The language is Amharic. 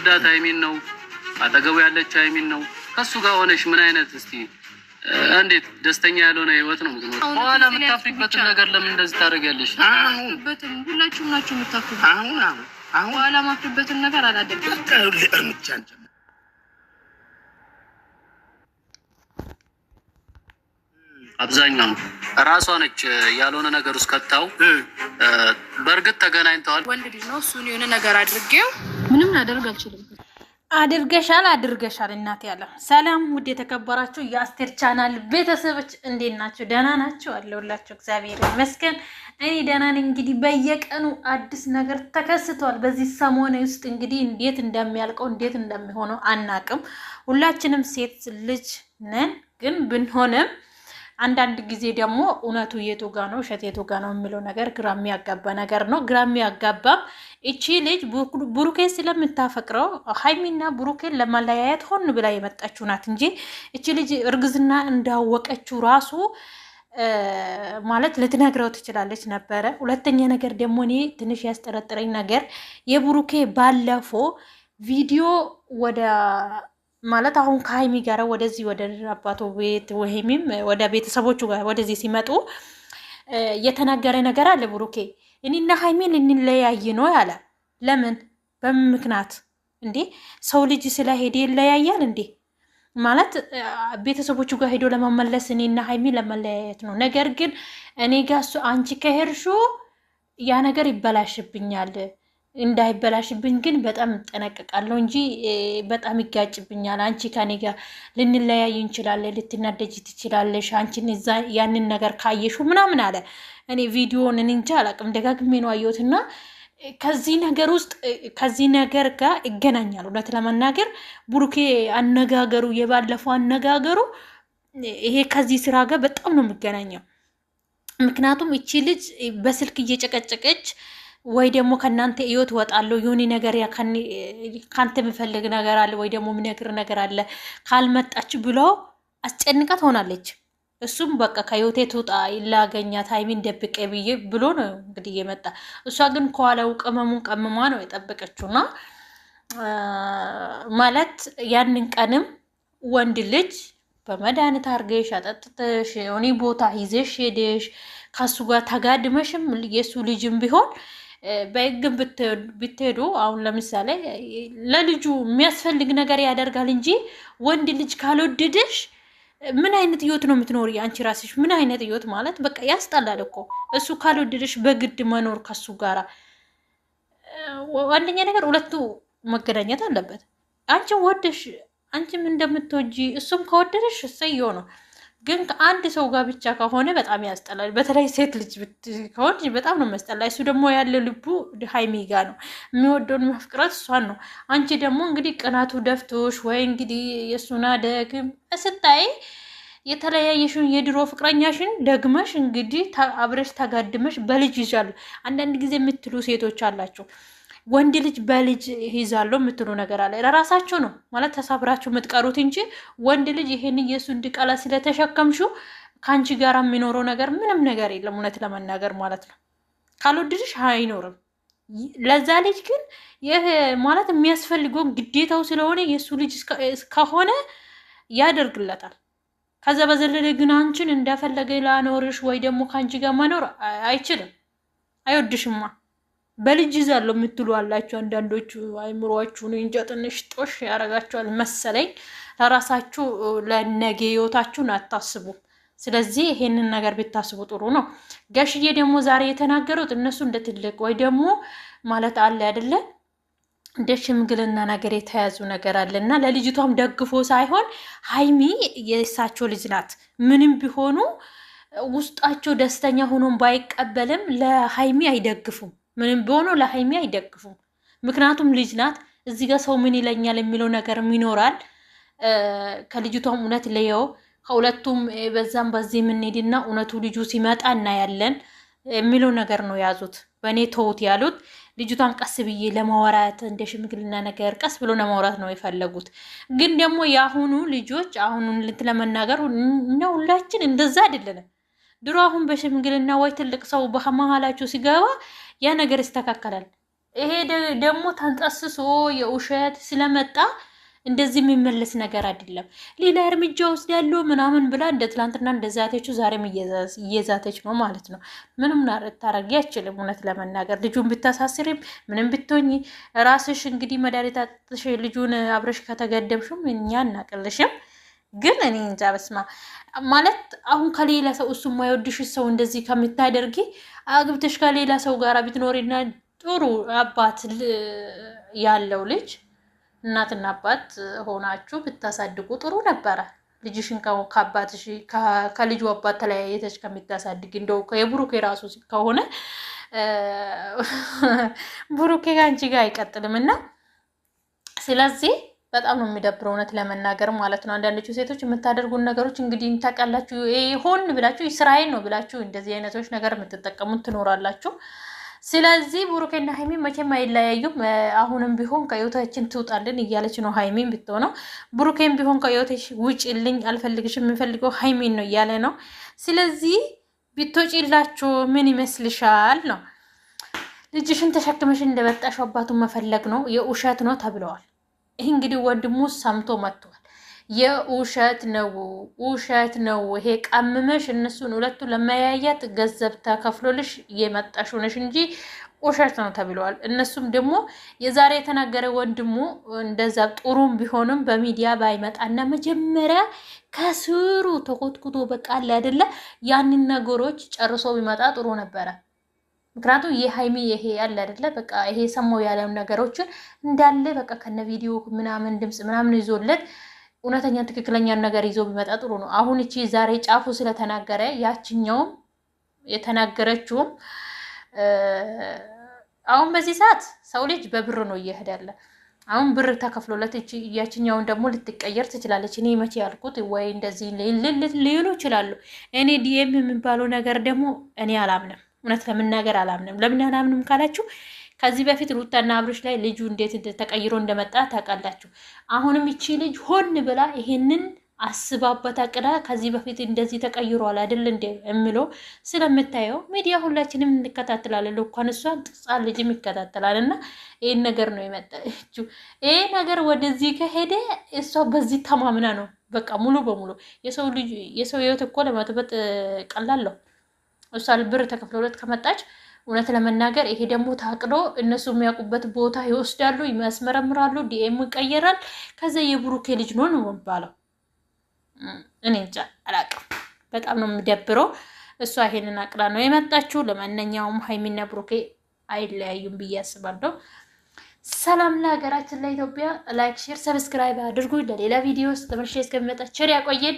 የሚወዳት ሀይሚን ነው አጠገቡ ያለች ሀይሚን ነው ከሱ ጋር ሆነሽ ምን አይነት እስቲ እንዴት ደስተኛ ያልሆነ ህይወት ነው የምትኖር? በኋላ የምታፍሪበትን ነገር ለምን እንደዚህ ታደርጊያለሽ? በትን ሁላችሁም ናችሁ የምታፍሩት። አሁን በኋላ ማፍሪበትን ነገር አላደርግም። እርምጃን አብዛኛው ራሷ ነች ያልሆነ ነገር ውስጥ ከተው በእርግጥ ተገናኝተዋል። ወንድ ልጅ ነው እሱን የሆነ ነገር አድርጌው ምንም ላደርግ አልችልም። አድርገሻል እናት ያለ ሰላም። ውድ የተከበራችሁ የአስቴር ቻናል ቤተሰቦች እንዴት ናችሁ? ደህና ናችሁ? አለሁላችሁ እግዚአብሔር ይመስገን እኔ ደህና ነኝ። እንግዲህ በየቀኑ አዲስ ነገር ተከስቷል። በዚህ ሰሞን ውስጥ እንግዲህ እንዴት እንደሚያልቀው እንዴት እንደሚሆነው አናቅም። ሁላችንም ሴት ልጅ ነን፣ ግን ብንሆንም አንዳንድ ጊዜ ደግሞ እውነቱ የቱ ጋ ነው ውሸት የቱ ጋ ነው የሚለው ነገር ግራ የሚያጋባ ነገር ነው። ግራ የሚያጋባም እቺ ልጅ ብሩኬ ስለምታፈቅረው ሀይሚና ብሩኬን ለማለያየት ሆን ብላ የመጣችው ናት እንጂ እቺ ልጅ እርግዝና እንዳወቀችው ራሱ ማለት ልትነግረው ትችላለች ነበረ። ሁለተኛ ነገር ደግሞ እኔ ትንሽ ያስጠረጥረኝ ነገር የብሩኬ ባለፈው ቪዲዮ ወደ ማለት አሁን ከሀይሚ ጋር ወደዚህ ወደ አባቱ ቤት ወይም ወደ ቤተሰቦቹ ጋር ወደዚህ ሲመጡ የተናገረ ነገር አለ። ብሩኬ እኔና ሀይሚ ልንለያይ ነው ያለ። ለምን? በምን ምክንያት እንዴ? ሰው ልጅ ስለሄደ ይለያያል እንዴ? ማለት ቤተሰቦቹ ጋር ሄዶ ለመመለስ እኔና ሀይሚ ለመለያየት ነው። ነገር ግን እኔ ጋር አንቺ ከሄድሹ ያ ነገር ይበላሽብኛል፣ እንዳይበላሽብኝ ግን በጣም ጠነቀቃለሁ እንጂ በጣም ይጋጭብኛል። አንቺ ከኔ ጋር ልንለያይ እንችላለን፣ ልትናደጂ ትችላለሽ፣ አንቺን እዛ ያንን ነገር ካየሹ ምናምን አለ። እኔ ቪዲዮውን እንጃ አላቅም፣ ደጋግሜ ነው አየሁትና ከዚህ ነገር ውስጥ ከዚህ ነገር ጋር ይገናኛል። እውነት ለመናገር ብሩኬ አነጋገሩ የባለፈው አነጋገሩ ይሄ ከዚህ ስራ ጋር በጣም ነው የሚገናኘው። ምክንያቱም እቺ ልጅ በስልክ እየጨቀጨቀች ወይ ደግሞ ከናንተ ህይወት ወጣለሁ የሆነ ነገር ካንተ የሚፈልግ ነገር አለ ወይ ደግሞ የሚነግር ነገር አለ ካልመጣች ብሎ አስጨንቃት ሆናለች። እሱም በቃ ከህይወቴ ትውጣ ላገኛት ሀይሚን ደብቄ ብዬ ብሎ ነው እንግዲህ የመጣ። እሷ ግን ከኋላው ቅመሙን ቀምማ ነው የጠበቀችውና ማለት ያንን ቀንም ወንድ ልጅ በመድኃኒት አርገሽ አጠጥተሽ የሆነ ቦታ ይዘሽ ሄደሽ ከሱ ጋር ተጋድመሽም የሱ ልጅም ቢሆን በህግም ብትሄዱ አሁን ለምሳሌ ለልጁ የሚያስፈልግ ነገር ያደርጋል እንጂ ወንድ ልጅ ካልወደደሽ ምን አይነት ህይወት ነው የምትኖሪ? አንቺ ራስሽ ምን አይነት ህይወት ማለት በቃ ያስጠላል እኮ። እሱ ካልወደደሽ በግድ መኖር ከሱ ጋራ አንደኛ ነገር ሁለቱ መገናኘት አለበት። አንቺም ወደሽ አንቺም እንደምትወጂ እሱም ከወደደሽ ሰየው ነው። ግን ከአንድ ሰው ጋር ብቻ ከሆነ በጣም ያስጠላል። በተለይ ሴት ልጅ ከሆነ በጣም ነው መስጠላ። እሱ ደግሞ ያለ ልቡ ሀይሚ ጋር ነው የሚወደውን መፍቅረት እሷን ነው። አንቺ ደግሞ እንግዲህ ቅናቱ ደፍቶሽ ወይ እንግዲህ የእሱና ደግም ስታይ የተለያየሽን የድሮ ፍቅረኛሽን ደግመሽ እንግዲህ አብረሽ ተጋድመሽ በልጅ ይዣሉ። አንዳንድ ጊዜ የምትሉ ሴቶች አላችሁ ወንድ ልጅ በልጅ ይዛለው የምትሉ ነገር አለ። ለራሳችሁ ነው ማለት ተሳብራችሁ የምትቀሩት እንጂ ወንድ ልጅ ይሄን ኢየሱስ እንዲቀላ ስለተሸከምሹ ካንቺ ጋር የሚኖረው ነገር ምንም ነገር የለም። እውነት ለመናገር ማለት ነው ካልወደድሽ አይኖርም። ለዛ ልጅ ግን ይሄ ማለት የሚያስፈልገው ግዴታው ስለሆነ የሱ ልጅ ከሆነ ያደርግለታል። ከዛ በዘለለ ግን አንቺን እንደፈለገ ላኖርሽ ወይ ደግሞ ካንቺ ጋር መኖር አይችልም። አይወድሽማ። በልጅ ይዛለው የምትሉ አላችሁ አንዳንዶቹ። አይምሯችሁን እንጃ ትንሽ ጦሽ ያረጋችኋል መሰለኝ። ለራሳችሁ ለነገ ህይወታችሁን አታስቡ። ስለዚህ ይሄንን ነገር ብታስቡ ጥሩ ነው። ጋሽዬ ደግሞ ዛሬ የተናገሩት እነሱ እንደ ትልቅ ወይ ደግሞ ማለት አለ አይደለ እንደ ሽምግልና ነገር የተያዙ ነገር አለና ለልጅቷም ደግፎ ሳይሆን ሀይሚ የእሳቸው ልጅ ናት። ምንም ቢሆኑ ውስጣቸው ደስተኛ ሆኖም ባይቀበልም ለሀይሚ አይደግፉም። ምንም ቢሆኑ ለሀይሚ አይደግፉም። ምክንያቱም ልጅ ናት። እዚህ ጋር ሰው ምን ይለኛል የሚለው ነገርም ይኖራል። ከልጅቷም እውነት ለየው ከሁለቱም በዛም በዚህ የምንሄድና እውነቱ ልጁ ሲመጣ እናያለን የሚለው ነገር ነው ያዙት። በእኔ ተውት ያሉት ልጅቷን ቀስ ብዬ ለማውራት እንደ ሽምግልና ነገር ቀስ ብሎ ለማውራት ነው የፈለጉት። ግን ደግሞ የአሁኑ ልጆች አሁኑን ለመናገር እና ሁላችን እንደዛ አይደለንም። ድሮ አሁን በሽምግልና ወይ ትልቅ ሰው በመሀላችሁ ሲገባ ያ ነገር ይስተካከላል። ይሄ ደግሞ ተንጠስሶ የውሸት ስለመጣ እንደዚህ የሚመለስ ነገር አይደለም። ሌላ እርምጃ ወስዳለሁ ምናምን ብላ እንደ ትላንትና እንደዛተችው ዛሬም እየዛተች ነው ማለት ነው። ምንም ታረጊ አይችልም። እውነት ለመናገር ልጁን ብታሳስሪም ምንም ብትሆኚ ራስሽ እንግዲህ መድኃኒት አጥተሽ ልጁን አብረሽ ከተገደምሽም እኛ እናቅልሽም። ግን እኔ እንጃ በስማ ማለት አሁን ከሌላ ሰው እሱ የማይወድሽ ሰው እንደዚህ ከምታደርጊ አግብተሽ ከሌላ ሰው ጋር ብትኖሪና ጥሩ አባት ያለው ልጅ እናትና አባት ሆናችሁ ብታሳድጉ ጥሩ ነበረ። ልጅሽን ከአባትሽ ከልጁ አባት ተለያየተች ከምታሳድግ እንደው የብሩኬ ራሱ ከሆነ ብሩኬ ከአንቺ ጋር አይቀጥልም እና ስለዚህ በጣም ነው የሚደብረው እውነት ለመናገር ማለት ነው። አንዳንዶቹ ሴቶች የምታደርጉን ነገሮች እንግዲህ ታውቃላችሁ፣ ሆን ብላችሁ እስራኤል ነው ብላችሁ እንደዚህ አይነቶች ነገር የምትጠቀሙት ትኖራላችሁ። ስለዚህ ብሩኬና ሀይሚ መቼም አይለያዩም። አሁንም ቢሆን ከህይወታችን ትውጣልን እያለች ነው ሀይሚን ብትሆነው፣ ብሩኬን ቢሆን ከህይወትሽ ውጪልኝ አልፈልግሽም የምፈልገው ሀይሚን ነው እያለ ነው። ስለዚህ ብትወጪላችሁ ምን ይመስልሻል ነው? ልጅሽን ተሸክመሽ እንደመጣሽው አባቱን መፈለግ ነው የውሸት ነው ተብለዋል። ይህ እንግዲህ ወንድሙ ሰምቶ መጥቷል። የውሸት ነው ውሸት ነው። ይሄ ቀምመሽ እነሱን ሁለቱን ለመያያት ገንዘብ ተከፍሎልሽ የመጣሽው ነሽ እንጂ ውሸት ነው ተብለዋል። እነሱም ደግሞ የዛሬ የተናገረ ወንድሙ እንደዛ ጥሩም ቢሆንም በሚዲያ ባይመጣና መጀመሪያ ከስሩ ተኮትኩቶ በቃ አለ አይደለ ያንን ነገሮች ጨርሶ ቢመጣ ጥሩ ነበረ። ምክንያቱም የሀይሚ ይሄ ያለ አይደለ በቃ ይሄ ሰማው ያለም ነገሮችን እንዳለ በቃ ከነ ቪዲዮ ምናምን ድምጽ ምናምን ይዞለት እውነተኛ ትክክለኛ ነገር ይዞ ቢመጣ ጥሩ ነው። አሁን እቺ ዛሬ ጫፉ ስለተናገረ ያችኛውም የተናገረችውም አሁን በዚህ ሰዓት ሰው ልጅ በብር ነው እየሄዳለ። አሁን ብር ተከፍሎለት እቺ ያችኛውን ደግሞ ልትቀየር ትችላለች። እኔ መቼ ያልኩት ወይ እንደዚህ ሊሉ ይችላሉ። እኔ ዲኤም የሚባለው ነገር ደግሞ እኔ አላምንም። እውነት ለመናገር አላምንም። ለምን አላምንም ካላችሁ ከዚህ በፊት ሩታና አብርሽ ላይ ልጁ እንዴት ተቀይሮ እንደመጣ ታውቃላችሁ። አሁንም እቺ ልጅ ሆን ብላ ይሄንን አስባበት አቅዳ ከዚህ በፊት እንደዚህ ተቀይሯል አይደል እንደ እምለው ስለምታየው ሚዲያ ሁላችንም እንከታተላለን። እንኳን እሷን ጥጻን ልጅም ይከታተላልና ይሄን ነገር ነው የመጣችው። ይሄ ነገር ወደዚህ ከሄደ እሷ በዚህ ተማምና ነው በቃ ሙሉ በሙሉ የሰው ልጅ የሰው ህይወት እኮ ለማጥበጥ ቀላል ነው። እሷ ብር ተከፍሎለት ከመጣች እውነት ለመናገር ይሄ ደግሞ ታቅዶ እነሱ የሚያውቁበት ቦታ ይወስዳሉ፣ ይመስመረምራሉ፣ ዲኤም ይቀየራል። ከዛ የብሩኬ ልጅ ነው የሚባለው። እኔ እንጃ አላውቅም። በጣም ነው የሚደብረው። እሷ ይሄንን አቅዳ ነው የመጣችው። ለማንኛውም ሀይሚና ብሩኬ አይለያዩም ብዬ አስባለሁ። ሰላም ለሀገራችን ለኢትዮጵያ። ላይክ፣ ሼር፣ ሰብስክራይብ አድርጉ። ለሌላ ቪዲዮ ውስጥ ተመልሼ እስከሚመጣ ቸር ያቆየን።